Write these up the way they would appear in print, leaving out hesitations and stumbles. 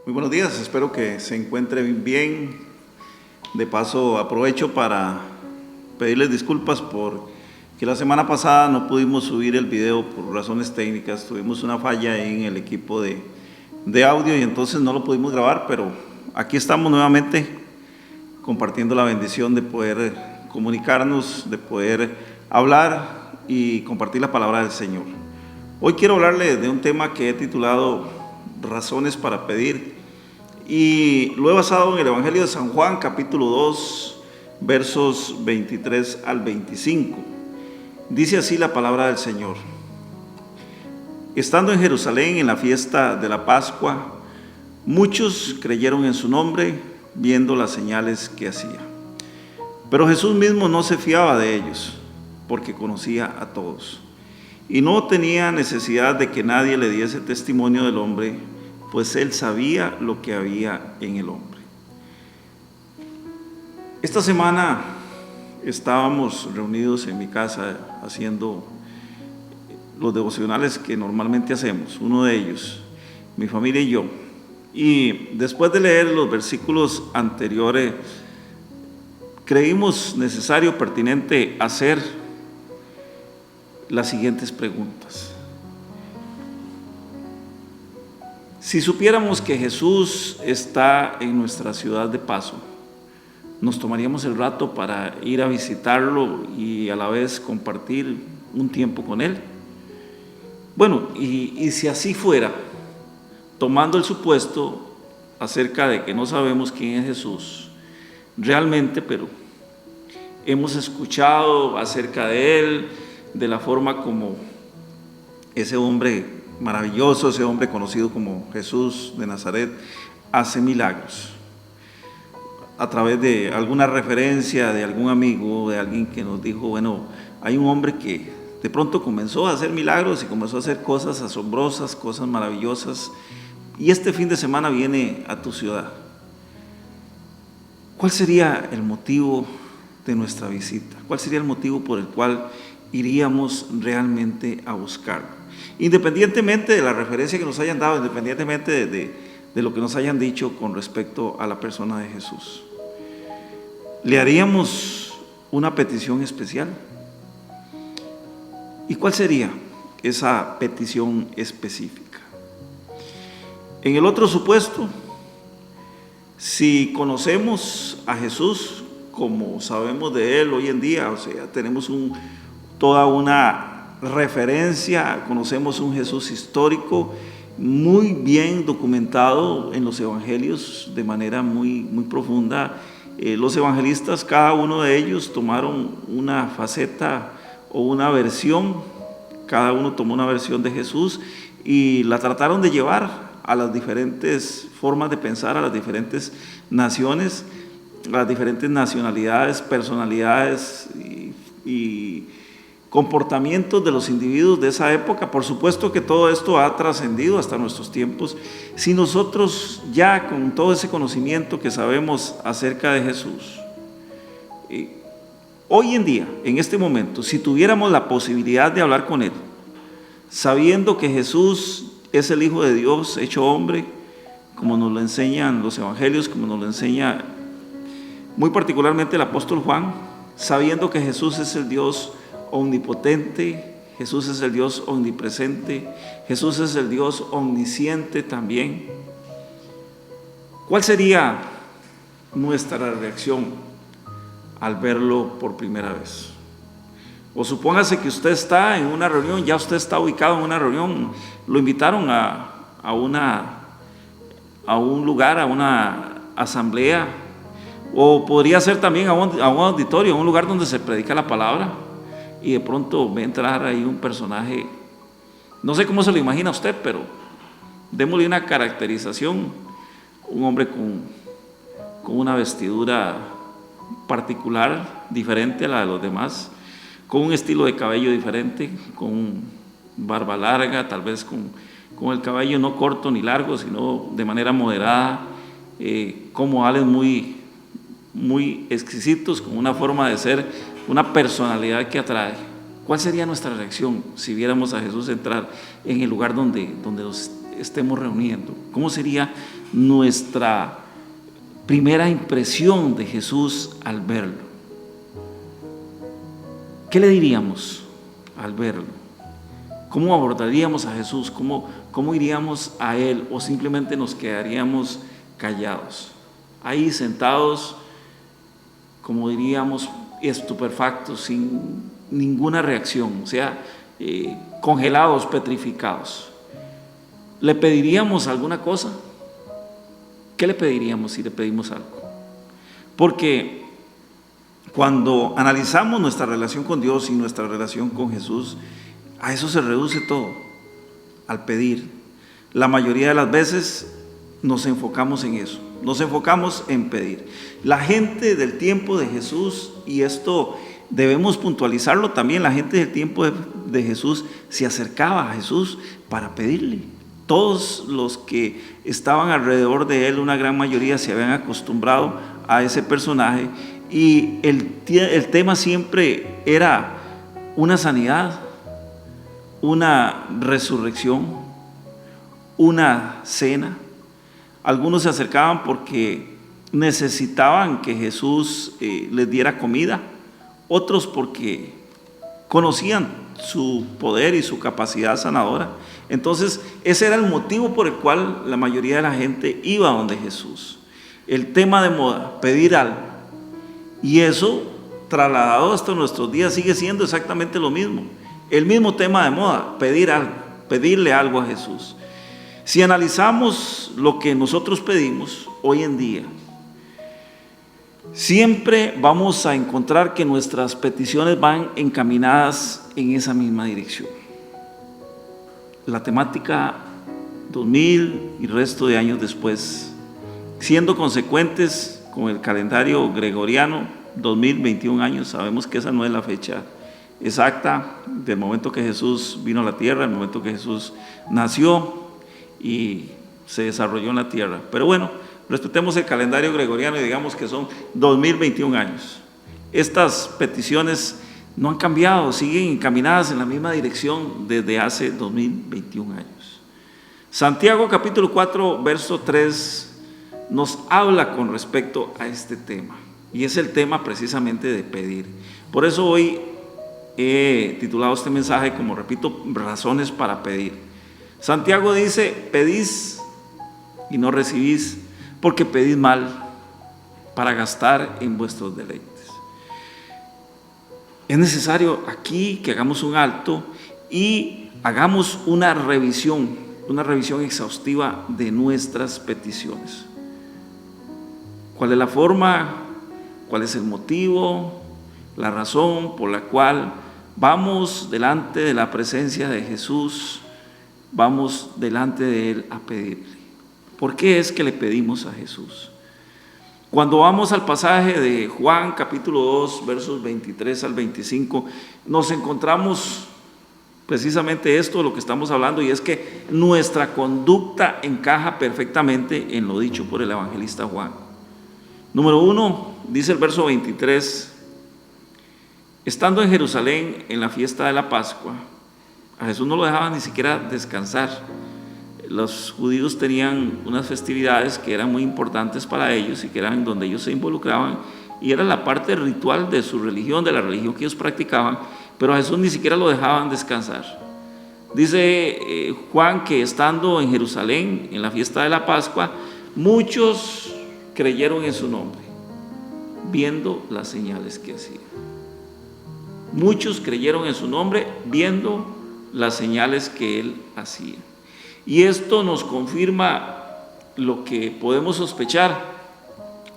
Muy buenos días, espero que se encuentren bien. De paso, aprovecho para pedirles disculpas por que la semana pasada no pudimos subir el video por razones técnicas. Tuvimos una falla en el equipo de audio y entonces no lo pudimos grabar, pero aquí estamos nuevamente compartiendo la bendición de poder comunicarnos, de poder hablar y compartir la palabra del Señor. Hoy quiero hablarle de un tema que he titulado Razones para pedir, y lo he basado en el Evangelio de San Juan, capítulo 2, versos 23 al 25. Dice así la palabra del Señor: Estando en Jerusalén en la fiesta de la Pascua, muchos creyeron en su nombre, viendo las señales que hacía. Pero Jesús mismo no se fiaba de ellos, porque conocía a todos, y no tenía necesidad de que nadie le diese testimonio del hombre, pues él sabía lo que había en el hombre. Esta semana estábamos reunidos en mi casa haciendo los devocionales que normalmente hacemos, uno de ellos, mi familia y yo. Y después de leer los versículos anteriores, creímos necesario, pertinente hacer las siguientes preguntas. Si supiéramos que Jesús está en nuestra ciudad de paso, ¿nos tomaríamos el rato para ir a visitarlo y a la vez compartir un tiempo con Él? Bueno, y si así fuera, tomando el supuesto acerca de que no sabemos quién es Jesús realmente, pero hemos escuchado acerca de Él, de la forma como ese hombre maravilloso, ese hombre conocido como Jesús de Nazaret, hace milagros. A través de alguna referencia de algún amigo, de alguien que nos dijo, bueno, hay un hombre que de pronto comenzó a hacer milagros y comenzó a hacer cosas asombrosas, cosas maravillosas, y este fin de semana viene a tu ciudad. ¿Cuál sería el motivo de nuestra visita? ¿Cuál sería el motivo por el cual iríamos realmente a buscarlo? Independientemente de la referencia que nos hayan dado, independientemente de lo que nos hayan dicho con respecto a la persona de Jesús, ¿le haríamos una petición especial? ¿Y cuál sería esa petición específica? En el otro supuesto, si conocemos a Jesús como sabemos de Él hoy en día, o sea, tenemos toda una referencia, conocemos un Jesús histórico muy bien documentado en los evangelios de manera muy profunda. Los evangelistas, cada uno de ellos tomaron una faceta o una versión, cada uno tomó una versión de Jesús y la trataron de llevar a las diferentes formas de pensar, a las diferentes naciones, a las diferentes nacionalidades, personalidades y comportamientos de los individuos de esa época. Por supuesto que todo esto ha trascendido hasta nuestros tiempos. Si nosotros ya con todo ese conocimiento que sabemos acerca de Jesús, hoy en día, en este momento, si tuviéramos la posibilidad de hablar con Él, sabiendo que Jesús es el Hijo de Dios hecho hombre, como nos lo enseñan los evangelios, como nos lo enseña muy particularmente el apóstol Juan, sabiendo que Jesús es el Dios omnipotente, Jesús es el Dios omnipresente, Jesús es el Dios omnisciente también, ¿cuál sería nuestra reacción al verlo por primera vez? O supóngase que usted está en una reunión, ya usted está ubicado en una reunión, lo invitaron a un lugar, a una asamblea, o podría ser también a un auditorio, a un lugar donde se predica la palabra, y de pronto ve entrar ahí un personaje, no sé cómo se lo imagina usted, pero démosle una caracterización, un hombre con una vestidura particular, diferente a la de los demás, con un estilo de cabello diferente, con barba larga, tal vez con el cabello no corto ni largo, sino de manera moderada, con modales muy exquisitos, con una forma de ser, una personalidad que atrae. ¿Cuál sería nuestra reacción si viéramos a Jesús entrar en el lugar donde estemos reuniendo? ¿Cómo sería nuestra primera impresión de Jesús al verlo? ¿Qué le diríamos al verlo? ¿Cómo abordaríamos a Jesús? ¿Cómo iríamos a Él? ¿O simplemente nos quedaríamos callados, ahí sentados, como diríamos, estupefactos, sin ninguna reacción, o sea, congelados, petrificados? ¿Le pediríamos alguna cosa? ¿Qué le pediríamos si le pedimos algo? Porque cuando analizamos nuestra relación con Dios y nuestra relación con Jesús, a eso se reduce todo, al pedir. La mayoría de las veces nos enfocamos en eso, nos enfocamos en pedir. La gente del tiempo de Jesús, y esto debemos puntualizarlo también, la gente del tiempo de Jesús se acercaba a Jesús para pedirle. Todos los que estaban alrededor de Él, una gran mayoría, se habían acostumbrado a ese personaje, y el tema siempre era una sanidad, una resurrección, una cena. Algunos se acercaban porque necesitaban que Jesús les diera comida, otros porque conocían su poder y su capacidad sanadora. Entonces ese era el motivo por el cual la mayoría de la gente iba donde Jesús. El tema de moda, pedir algo. Y eso, trasladado hasta nuestros días, sigue siendo exactamente lo mismo. El mismo tema de moda, pedir algo, pedirle algo a Jesús. Si analizamos lo que nosotros pedimos hoy en día, siempre vamos a encontrar que nuestras peticiones van encaminadas en esa misma dirección. La temática 2000 y resto de años después, siendo consecuentes con el calendario gregoriano, 2021 años, sabemos que esa no es la fecha exacta del momento que Jesús vino a la tierra, el momento que Jesús nació y se desarrolló en la tierra. Pero bueno, respetemos el calendario gregoriano y digamos que son 2021 años. Estas peticiones no han cambiado, siguen encaminadas en la misma dirección desde hace 2021 años. Santiago capítulo 4, verso 3 nos habla con respecto a este tema, y es el tema precisamente de pedir. Por eso hoy he titulado este mensaje, como repito, razones para pedir. Santiago dice: pedís y no recibís, porque pedís mal, para gastar en vuestros deleites. Es necesario aquí que hagamos un alto y hagamos una revisión exhaustiva de nuestras peticiones. ¿Cuál es la forma? ¿Cuál es el motivo? La razón por la cual vamos delante de la presencia de Jesús, vamos delante de Él a pedirle. ¿Por qué es que le pedimos a Jesús? Cuando vamos al pasaje de Juan capítulo 2, versos 23 al 25, nos encontramos precisamente esto de lo que estamos hablando, y es que nuestra conducta encaja perfectamente en lo dicho por el evangelista Juan. Número 1, dice el verso 23: estando en Jerusalén en la fiesta de la Pascua, a Jesús no lo dejaban ni siquiera descansar. Los judíos tenían unas festividades que eran muy importantes para ellos y que eran donde ellos se involucraban, y era la parte ritual de su religión, de la religión que ellos practicaban, pero a Jesús ni siquiera lo dejaban descansar. Dice Juan que estando en Jerusalén en la fiesta de la Pascua, muchos creyeron en su nombre, viendo las señales que hacía. Muchos creyeron en su nombre, viendo las señales que él hacía. Y esto nos confirma lo que podemos sospechar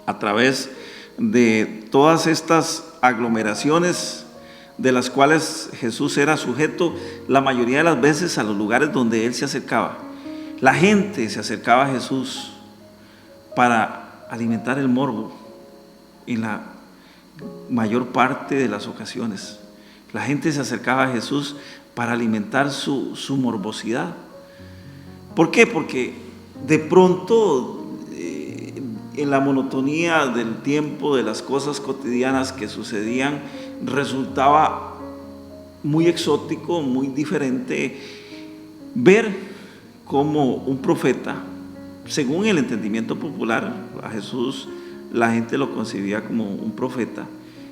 a través de todas estas aglomeraciones de las cuales Jesús era sujeto la mayoría de las veces a los lugares donde Él se acercaba. La gente se acercaba a Jesús para alimentar el morbo en la mayor parte de las ocasiones. La gente se acercaba a Jesús para alimentar su morbosidad. ¿Por qué? Porque de pronto en la monotonía del tiempo, de las cosas cotidianas que sucedían, resultaba muy exótico, muy diferente ver como un profeta. Según el entendimiento popular, a Jesús la gente lo concebía como un profeta.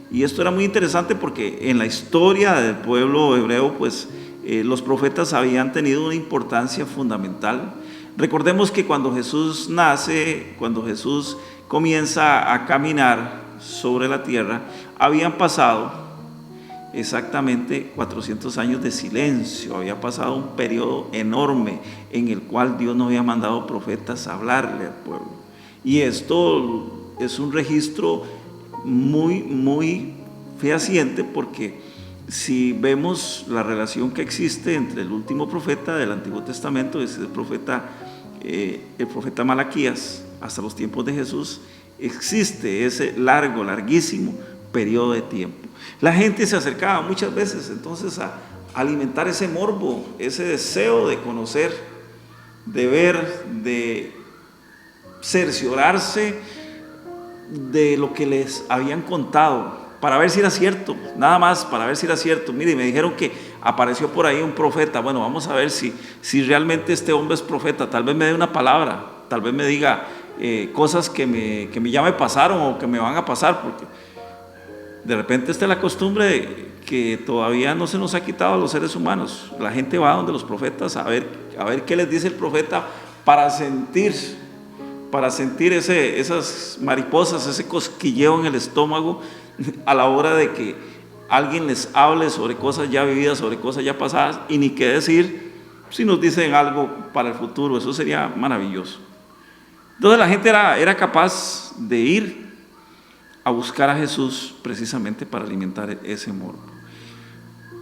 Y esto era muy interesante porque en la historia del pueblo hebreo, pues los profetas habían tenido una importancia fundamental. Recordemos que cuando Jesús nace, cuando Jesús comienza a caminar sobre la tierra, habían pasado exactamente 400 años de silencio, había pasado un periodo enorme en el cual Dios no había mandado profetas a hablarle al pueblo. Y esto es un registro muy fehaciente, porque si vemos la relación que existe entre el último profeta del Antiguo Testamento, es el profeta Malaquías, hasta los tiempos de Jesús, existe ese larguísimo periodo de tiempo. La gente se acercaba muchas veces entonces a alimentar ese morbo, ese deseo de conocer, de ver, de cerciorarse de lo que les habían contado, para ver si era cierto, nada más para ver si era cierto. Mire, me dijeron que apareció por ahí un profeta. Bueno, vamos a ver si realmente este hombre es profeta. Tal vez me dé una palabra, tal vez me diga cosas que ya me pasaron o que me van a pasar, porque de repente esta es la costumbre que todavía no se nos ha quitado a los seres humanos. La gente va donde los profetas a ver qué les dice el profeta, para sentir esas mariposas, ese cosquilleo en el estómago a la hora de que alguien les hable sobre cosas ya vividas, sobre cosas ya pasadas, y ni qué decir si nos dicen algo para el futuro. Eso sería maravilloso. Entonces la gente era capaz de ir a buscar a Jesús precisamente para alimentar ese morbo.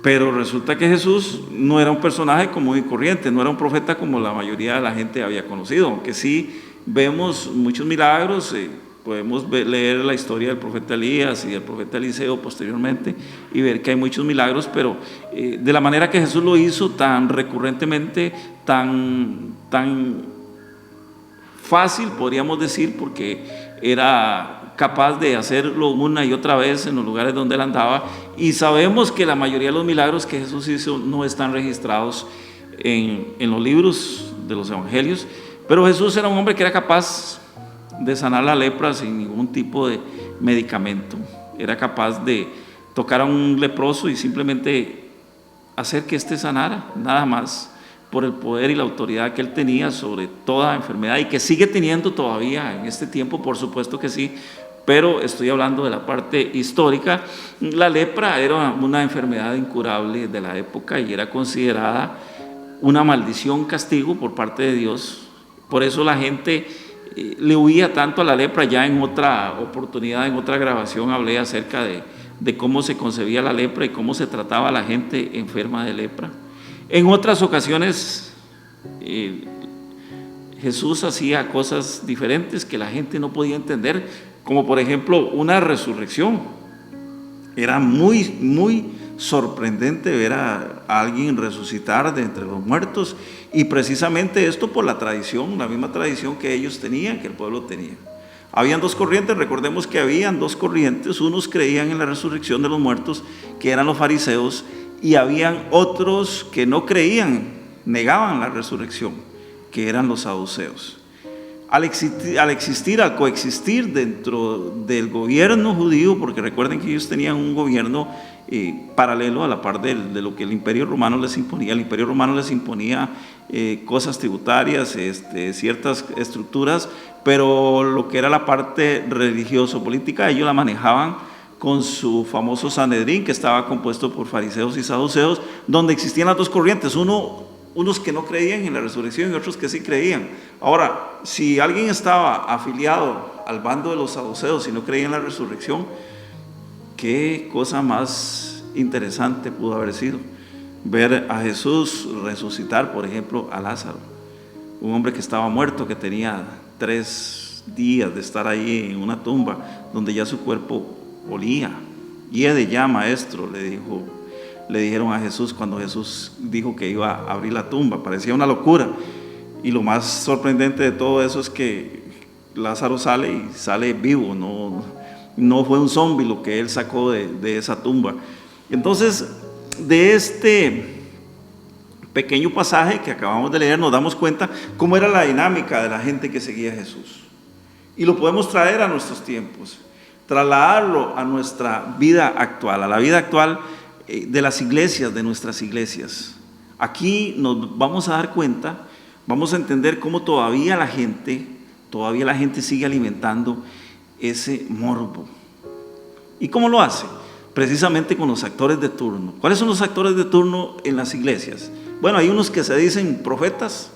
Pero resulta que Jesús no era un personaje común y corriente, no era un profeta como la mayoría de la gente había conocido, aunque sí vemos muchos milagros. Podemos leer la historia del profeta Elías y del profeta Eliseo posteriormente y ver que hay muchos milagros, pero de la manera que Jesús lo hizo, tan recurrentemente, tan fácil, podríamos decir, porque era capaz de hacerlo una y otra vez en los lugares donde él andaba. Y sabemos que la mayoría de los milagros que Jesús hizo no están registrados en los libros de los evangelios, pero Jesús era un hombre que era capaz de sanar la lepra sin ningún tipo de medicamento. Era capaz de tocar a un leproso y simplemente hacer que éste sanara, nada más, por el poder y la autoridad que él tenía sobre toda enfermedad, y que sigue teniendo todavía en este tiempo, por supuesto que sí, pero estoy hablando de la parte histórica. La lepra era una enfermedad incurable de la época y era considerada una maldición, castigo por parte de Dios. Por eso la gente le huía tanto a la lepra. Ya en otra oportunidad, en otra grabación, hablé acerca de cómo se concebía la lepra y cómo se trataba a la gente enferma de lepra. En otras ocasiones Jesús hacía cosas diferentes que la gente no podía entender, como por ejemplo una resurrección. Era muy sorprendente ver a alguien resucitar de entre los muertos, y precisamente esto por la tradición, la misma tradición que ellos tenían, que el pueblo tenía. Habían dos corrientes, recordemos que habían dos corrientes. Unos creían en la resurrección de los muertos, que eran los fariseos, y habían otros que no creían, negaban la resurrección, que eran los saduceos. Al coexistir dentro del gobierno judío, porque recuerden que ellos tenían un gobierno paralelo a la par de lo que el Imperio Romano les imponía. El Imperio Romano les imponía cosas tributarias, ciertas estructuras, pero lo que era la parte religioso-política, ellos la manejaban con su famoso Sanedrín, que estaba compuesto por fariseos y saduceos, donde existían las dos corrientes, unos que no creían en la resurrección y otros que sí creían. Ahora, si alguien estaba afiliado al bando de los saduceos y no creía en la resurrección, qué cosa más interesante pudo haber sido ver a Jesús resucitar, por ejemplo, a Lázaro, un hombre que estaba muerto, que tenía 3 días de estar ahí en una tumba, donde ya su cuerpo olía. Hiede ya, maestro, le dijeron a Jesús cuando Jesús dijo que iba a abrir la tumba. Parecía una locura, y lo más sorprendente de todo eso es que Lázaro sale y sale vivo, no fue un zombie lo que él sacó de esa tumba. Entonces, de este pequeño pasaje que acabamos de leer nos damos cuenta cómo era la dinámica de la gente que seguía a Jesús. Y lo podemos traer a nuestros tiempos, trasladarlo a nuestra vida actual, a la vida actual de las iglesias, de nuestras iglesias. Aquí nos vamos a dar cuenta, vamos a entender cómo todavía la gente sigue alimentando ese morbo. ¿Y cómo lo hace? Precisamente con los actores de turno. ¿Cuáles son los actores de turno en las iglesias? Bueno, hay unos que se dicen profetas,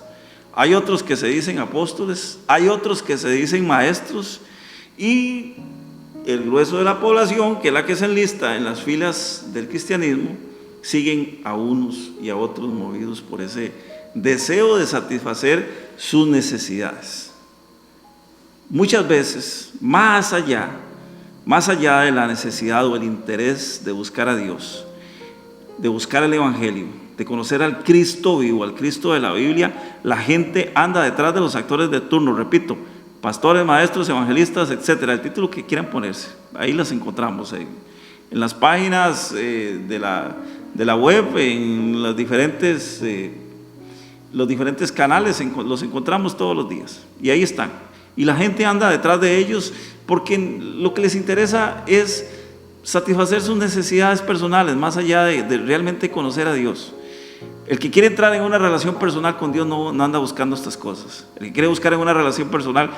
hay otros que se dicen apóstoles, hay otros que se dicen maestros, y el grueso de la población, que es la que se enlista en las filas del cristianismo, siguen a unos y a otros movidos por ese deseo de satisfacer sus necesidades. Muchas veces, más allá de la necesidad o el interés de buscar a Dios, de buscar el Evangelio, de conocer al Cristo vivo, al Cristo de la Biblia, la gente anda detrás de los actores de turno, repito, pastores, maestros, evangelistas, etcétera, el título que quieran ponerse. Ahí las encontramos en las páginas de la web, en los diferentes canales, los encontramos todos los días, y ahí están. Y la gente anda detrás de ellos porque lo que les interesa es satisfacer sus necesidades personales, más allá de realmente conocer a Dios. El que quiere entrar en una relación personal con Dios no anda buscando estas cosas. El que quiere buscar en una relación personal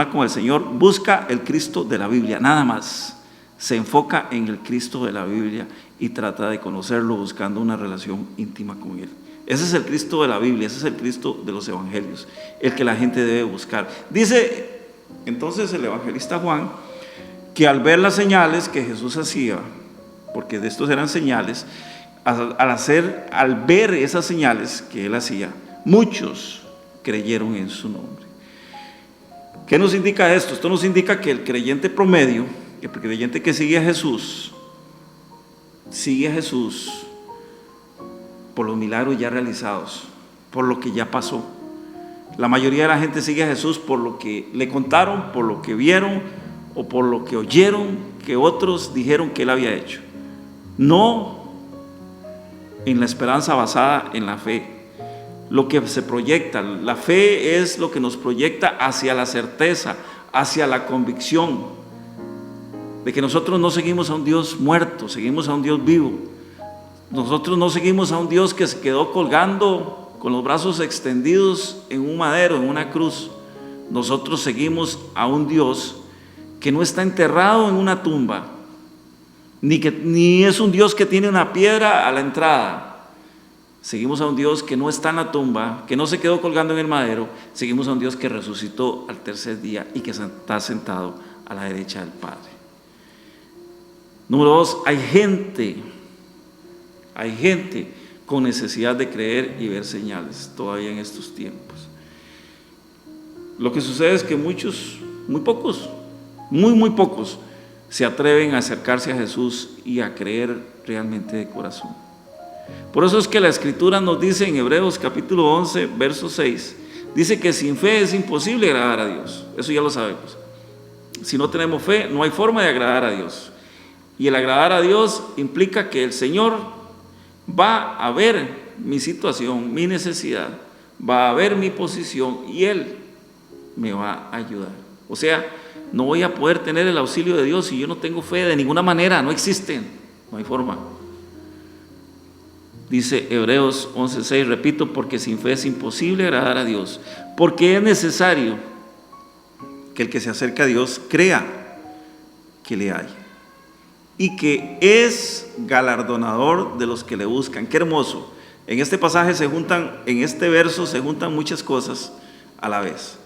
con el Señor, busca el Cristo de la Biblia, nada más. Se enfoca en el Cristo de la Biblia y trata de conocerlo buscando una relación íntima con Él. Ese es el Cristo de la Biblia, ese es el Cristo de los evangelios, el que la gente debe buscar. Dice entonces el evangelista Juan que al ver las señales que Jesús hacía, porque de estos eran señales, al ver esas señales que Él hacía, muchos creyeron en su nombre. ¿Qué nos indica esto? Esto nos indica que el creyente promedio, el creyente que sigue a Jesús por los milagros ya realizados, por lo que ya pasó. La mayoría de la gente sigue a Jesús por lo que le contaron, por lo que vieron o por lo que oyeron que otros dijeron que Él había hecho. No en la esperanza basada en la fe. Lo que se proyecta, la fe es lo que nos proyecta hacia la certeza, hacia la convicción de que nosotros no seguimos a un Dios muerto, seguimos a un Dios vivo. Nosotros no seguimos a un Dios que se quedó colgando con los brazos extendidos en un madero, en una cruz. Nosotros seguimos a un Dios que no está enterrado en una tumba, ni es un Dios que tiene una piedra a la entrada. Seguimos a un Dios que no está en la tumba, que no se quedó colgando en el madero. Seguimos a un Dios que resucitó al tercer día y que está sentado a la derecha del Padre. Número 2, hay gente con necesidad de creer y ver señales todavía en estos tiempos. Lo que sucede es que muchos, muy pocos, se atreven a acercarse a Jesús y a creer realmente de corazón. Por eso es que la Escritura nos dice en Hebreos capítulo 11, verso 6, dice que sin fe es imposible agradar a Dios. Eso ya lo sabemos. Si no tenemos fe, no hay forma de agradar a Dios. Y el agradar a Dios implica que el Señor va a ver mi situación, mi necesidad, va a ver mi posición y Él me va a ayudar. O sea, no voy a poder tener el auxilio de Dios si yo no tengo fe de ninguna manera, no existen, no hay forma. Dice Hebreos 11:6, repito, porque sin fe es imposible agradar a Dios, porque es necesario que el que se acerca a Dios crea que le hay y que es galardonador de los que le buscan. Qué hermoso. En este pasaje en este verso se juntan muchas cosas a la vez.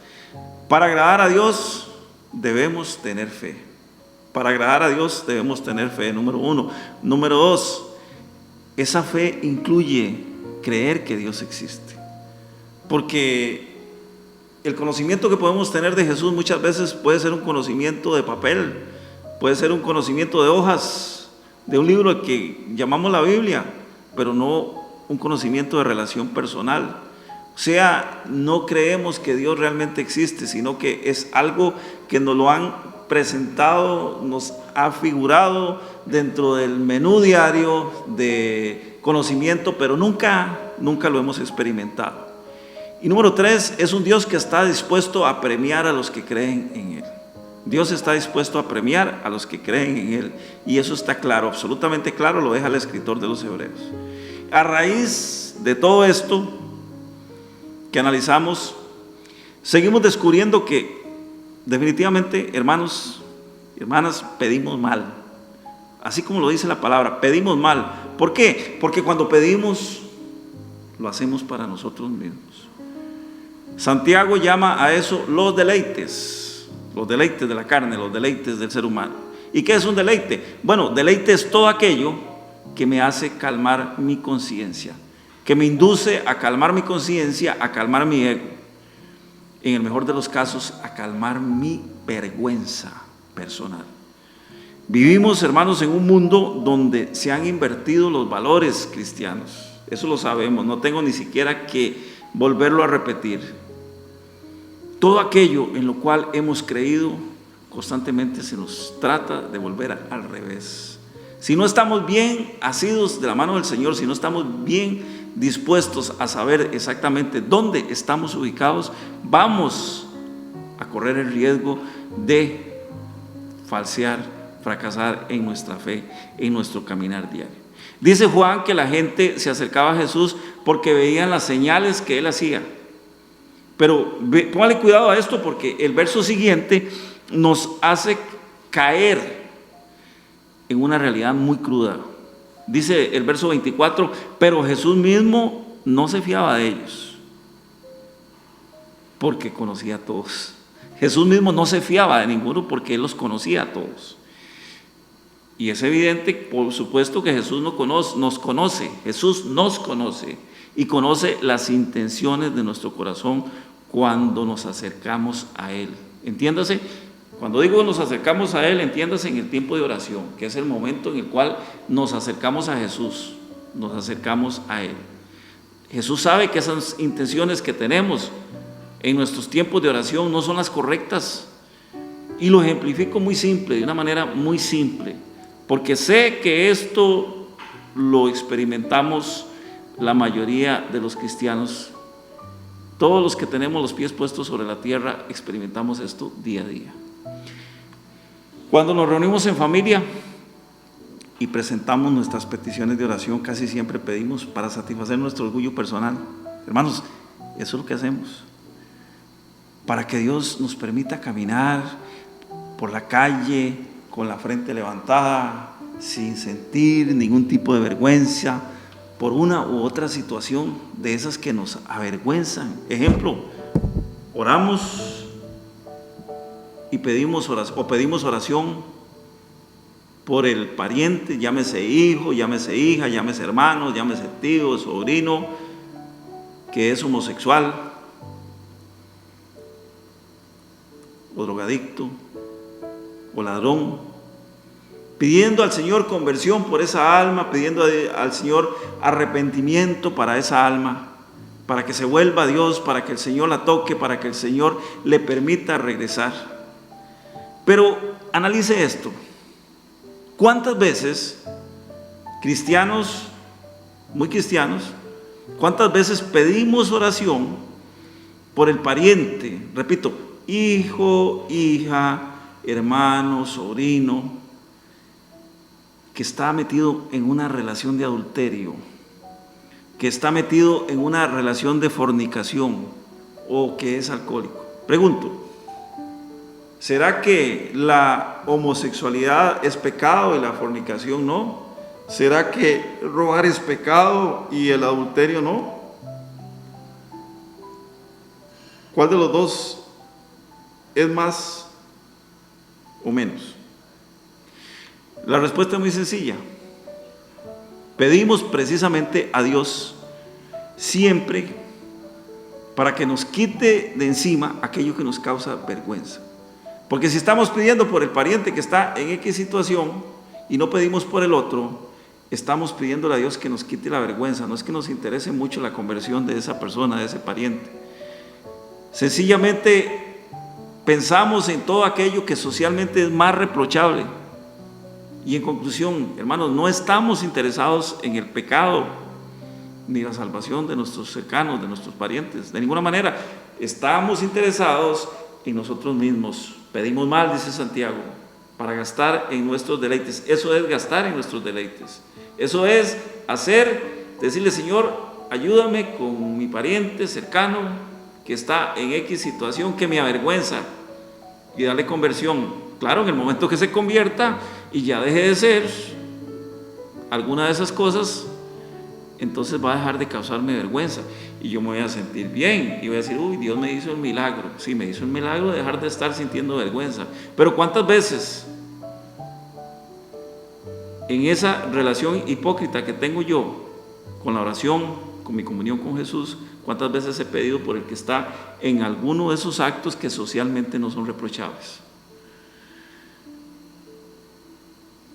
Para agradar a Dios debemos tener fe. Para agradar a Dios debemos tener fe, número 1. Número 2, esa fe incluye creer que Dios existe. Porque el conocimiento que podemos tener de Jesús muchas veces puede ser un conocimiento de papel, puede ser un conocimiento de hojas, de un libro que llamamos la Biblia, pero no un conocimiento de relación personal. O sea, no creemos que Dios realmente existe, sino que es algo que nos lo han presentado, nos ha figurado dentro del menú diario de conocimiento, pero nunca lo hemos experimentado. Y número 3, es un Dios que está dispuesto a premiar a los que creen en Él. Dios está dispuesto a premiar a los que creen en Él. Y eso está claro, absolutamente claro, lo deja el escritor de los Hebreos. A raíz de todo esto que analizamos, seguimos descubriendo que definitivamente, hermanos y hermanas, pedimos mal. Así como lo dice la palabra, pedimos mal. ¿Por qué? Porque cuando pedimos, lo hacemos para nosotros mismos. Santiago llama a eso los deleites de la carne, los deleites del ser humano. ¿Y qué es un deleite? Bueno, deleite es todo aquello que me hace calmar mi conciencia, que me induce a calmar mi conciencia, a calmar mi ego, en el mejor de los casos, a calmar mi vergüenza personal. Vivimos, hermanos, en un mundo donde se han invertido los valores cristianos. Eso lo sabemos, no tengo ni siquiera que volverlo a repetir. Todo aquello en lo cual hemos creído constantemente se nos trata de volver al revés. Si no estamos bien asidos de la mano del Señor, si no estamos bien dispuestos a saber exactamente dónde estamos ubicados, vamos a correr el riesgo de falsear, fracasar en nuestra fe, en nuestro caminar diario. Dice Juan que la gente se acercaba a Jesús porque veían las señales que Él hacía. Pero póngale cuidado a esto, porque el verso siguiente nos hace caer en una realidad muy cruda. Dice el verso 24, pero Jesús mismo no se fiaba de ellos, porque conocía a todos. Jesús mismo no se fiaba de ninguno porque Él los conocía a todos. Y es evidente, por supuesto, que Jesús nos conoce, Jesús nos conoce y conoce las intenciones de nuestro corazón cuando nos acercamos a Él. Entiéndase, cuando digo nos acercamos a Él, entiéndase en el tiempo de oración, que es el momento en el cual nos acercamos a Jesús, nos acercamos a Él. Jesús sabe que esas intenciones que tenemos en nuestros tiempos de oración no son las correctas, y lo ejemplifico muy simple, de una manera muy simple, porque sé que esto lo experimentamos la mayoría de los cristianos. Todos los que tenemos los pies puestos sobre la tierra experimentamos esto día a día. Cuando nos reunimos en familia y presentamos nuestras peticiones de oración, casi siempre pedimos para satisfacer nuestro orgullo personal. Hermanos, eso es lo que hacemos, para que Dios nos permita caminar por la calle con la frente levantada, sin sentir ningún tipo de vergüenza por una u otra situación de esas que nos avergüenzan. Ejemplo, oramos y pedimos oración por el pariente, llámese hijo, llámese hija, llámese hermano, llámese tío, sobrino, que es homosexual o drogadicto o ladrón, pidiendo al Señor conversión por esa alma, pidiendo al Señor arrepentimiento para esa alma, para que se vuelva a Dios, para que el Señor la toque, para que el Señor le permita regresar. Pero analice esto: ¿cuántas veces cristianos, muy cristianos, cuántas veces pedimos oración por el pariente? Repito, hijo, hija, hermano, sobrino, que está metido en una relación de adulterio, que está metido en una relación de fornicación o que es alcohólico. Pregunto, ¿será que la homosexualidad es pecado y la fornicación no? ¿Será que robar es pecado y el adulterio no? ¿Cuál de los dos es más o menos? La respuesta es muy sencilla. Pedimos precisamente a Dios siempre para que nos quite de encima aquello que nos causa vergüenza. Porque si estamos pidiendo por el pariente que está en X situación y no pedimos por el otro, estamos pidiéndole a Dios que nos quite la vergüenza. No es que nos interese mucho la conversión de esa persona, de ese pariente. Sencillamente pensamos en todo aquello que socialmente es más reprochable. Y en conclusión, hermanos, no estamos interesados en el pecado ni la salvación de nuestros cercanos, de nuestros parientes, de ninguna manera. Estamos interesados en nosotros mismos. Pedimos mal, dice Santiago, para gastar en nuestros deleites. Eso es gastar en nuestros deleites. Eso es decirle, Señor, ayúdame con mi pariente cercano que está en X situación que me avergüenza, y darle conversión. Claro, en el momento que se convierta y ya deje de ser alguna de esas cosas, entonces va a dejar de causarme vergüenza y yo me voy a sentir bien y voy a decir, uy, Dios me hizo el milagro. Sí, me hizo el milagro de dejar de estar sintiendo vergüenza. Pero ¿cuántas veces en esa relación hipócrita que tengo yo con la oración, con mi comunión con Jesús, cuántas veces he pedido por el que está en alguno de esos actos que socialmente no son reprochables?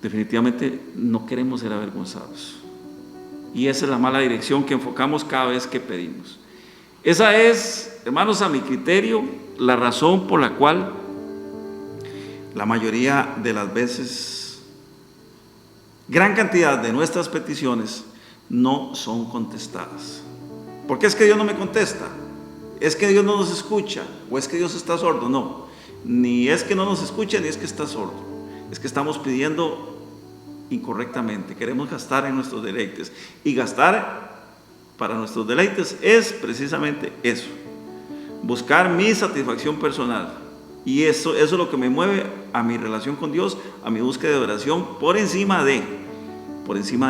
Definitivamente no queremos ser avergonzados. Y esa es la mala dirección que enfocamos cada vez que pedimos. Esa es, hermanos, a mi criterio, la razón por la cual la mayoría de las veces, gran cantidad de nuestras peticiones no son contestadas. ¿Por qué es que Dios no me contesta? ¿Es que Dios no nos escucha? ¿O es que Dios está sordo? No, ni es que no nos escucha, ni es que está sordo. Es que estamos pidiendo incorrectamente. Queremos gastar en nuestros deleites, y gastar para nuestros deleites es precisamente eso, buscar mi satisfacción personal, y eso es lo que me mueve a mi relación con Dios, a mi búsqueda de oración por encima de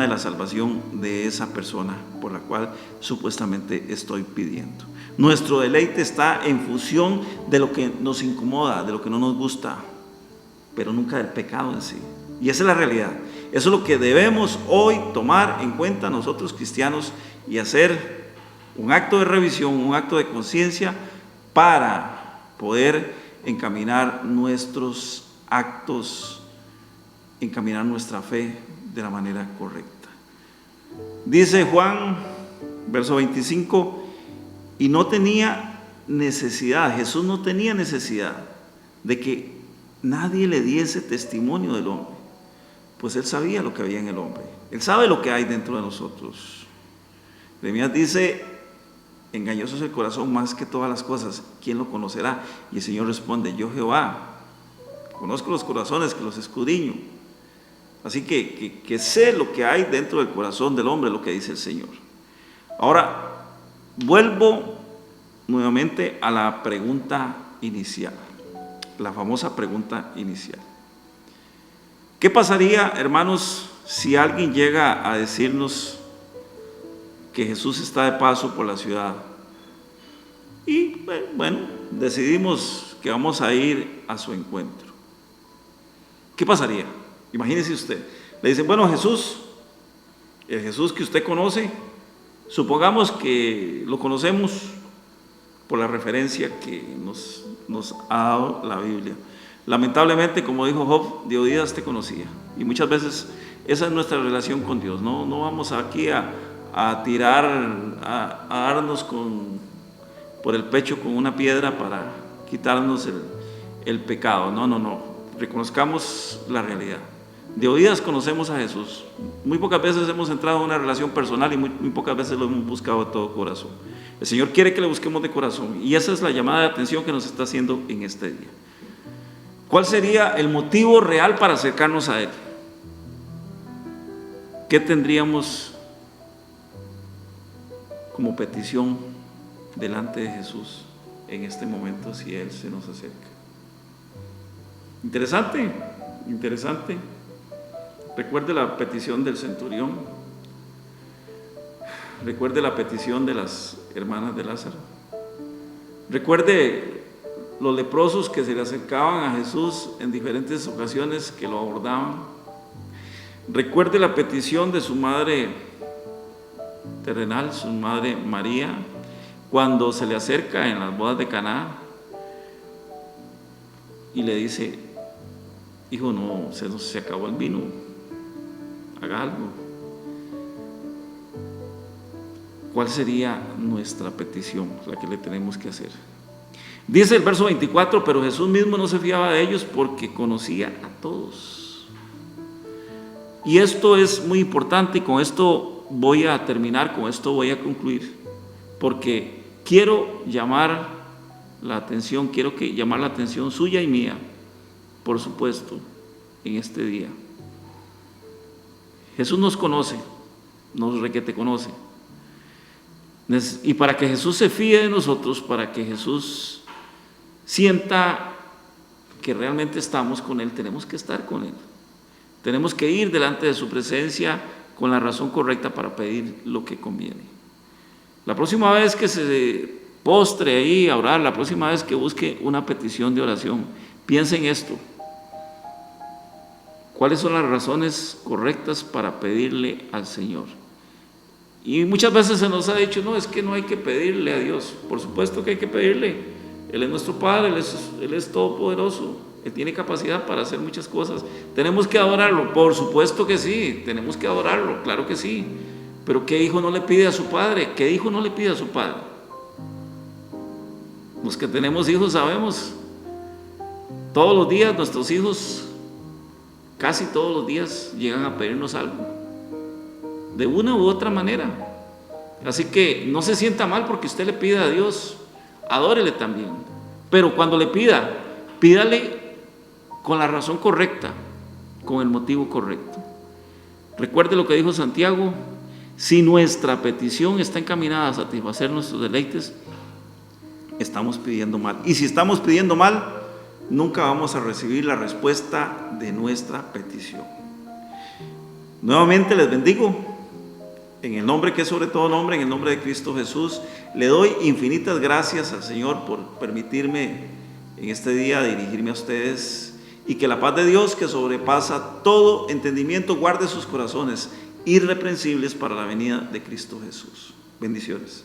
la salvación de esa persona por la cual supuestamente estoy pidiendo. Nuestro deleite está en función de lo que nos incomoda, de lo que no nos gusta, pero nunca del pecado en sí. Y esa es la realidad. Eso es lo que debemos hoy tomar en cuenta nosotros cristianos y hacer un acto de revisión, un acto de conciencia para poder encaminar nuestros actos, encaminar nuestra fe de la manera correcta. Dice Juan, verso 25, y no tenía necesidad, Jesús no tenía necesidad de que nadie le diese testimonio del hombre, pues Él sabía lo que había en el hombre. Él sabe lo que hay dentro de nosotros. Jeremías dice, engañoso es el corazón más que todas las cosas, ¿quién lo conocerá? Y el Señor responde, yo Jehová, conozco los corazones, que los escudriño. Así que sé lo que hay dentro del corazón del hombre, lo que dice el Señor. Ahora, vuelvo nuevamente a la pregunta inicial, la famosa pregunta inicial. ¿Qué pasaría, hermanos, si alguien llega a decirnos que Jesús está de paso por la ciudad y, bueno, decidimos que vamos a ir a su encuentro? ¿Qué pasaría? Imagínese usted, le dicen, bueno, Jesús, el Jesús que usted conoce, supongamos que lo conocemos por la referencia que nos ha dado la Biblia. Lamentablemente, como dijo Job, de oídas te conocía. Y muchas veces esa es nuestra relación con Dios. No vamos aquí a tirar, a darnos por el pecho con una piedra para quitarnos el pecado. No. Reconozcamos la realidad. De oídas conocemos a Jesús. Muy pocas veces hemos entrado en una relación personal y muy pocas veces lo hemos buscado de todo corazón. El Señor quiere que le busquemos de corazón, y esa es la llamada de atención que nos está haciendo en este día. ¿Cuál sería el motivo real para acercarnos a Él? ¿Qué tendríamos como petición delante de Jesús en este momento si Él se nos acerca? Interesante. Recuerde la petición del centurión. Recuerde la petición de las hermanas de Lázaro. Recuerde los leprosos que se le acercaban a Jesús en diferentes ocasiones, que lo abordaban. Recuerde la petición de su madre terrenal, su madre María, cuando se le acerca en las bodas de Caná y le dice, hijo, no, se acabó el vino, haga algo. ¿Cuál sería nuestra petición, la que le tenemos que hacer? Dice el verso 24, pero Jesús mismo no se fiaba de ellos porque conocía a todos. Y esto es muy importante y con esto voy a terminar, con esto voy a concluir, porque quiero llamar la atención, llamar la atención suya y mía, por supuesto, en este día. Jesús nos conoce, nos requete conoce. Y para que Jesús se fíe de nosotros, para que Jesús sienta que realmente estamos con Él, tenemos que estar con Él. Tenemos que ir delante de su presencia con la razón correcta para pedir lo que conviene. La próxima vez que se postre ahí a orar, la próxima vez que busque una petición de oración, piense en esto. ¿Cuáles son las razones correctas para pedirle al Señor? Y muchas veces se nos ha dicho, no, es que no hay que pedirle a Dios. Por supuesto que hay que pedirle. Él es nuestro Padre, Él es todopoderoso. Él tiene capacidad para hacer muchas cosas. ¿Tenemos que adorarlo? Por supuesto que sí, tenemos que adorarlo, claro que sí. Pero ¿qué hijo no le pide a su padre? ¿Qué hijo no le pide a su padre? Los que tenemos hijos sabemos. Todos los días nuestros hijos, casi todos los días, llegan a pedirnos algo, de una u otra manera. Así que no se sienta mal porque usted le pida a Dios, adórele también. Pero cuando le pídale con la razón correcta, con el motivo correcto. Recuerde lo que dijo Santiago: si nuestra petición está encaminada a satisfacer nuestros deleites, estamos pidiendo mal. Y si estamos pidiendo mal, nunca vamos a recibir la respuesta de nuestra petición. Nuevamente les bendigo, en el nombre que es sobre todo nombre, en el nombre de Cristo Jesús. Le doy infinitas gracias al Señor por permitirme en este día dirigirme a ustedes, y que la paz de Dios, que sobrepasa todo entendimiento, guarde sus corazones irreprensibles para la venida de Cristo Jesús. Bendiciones.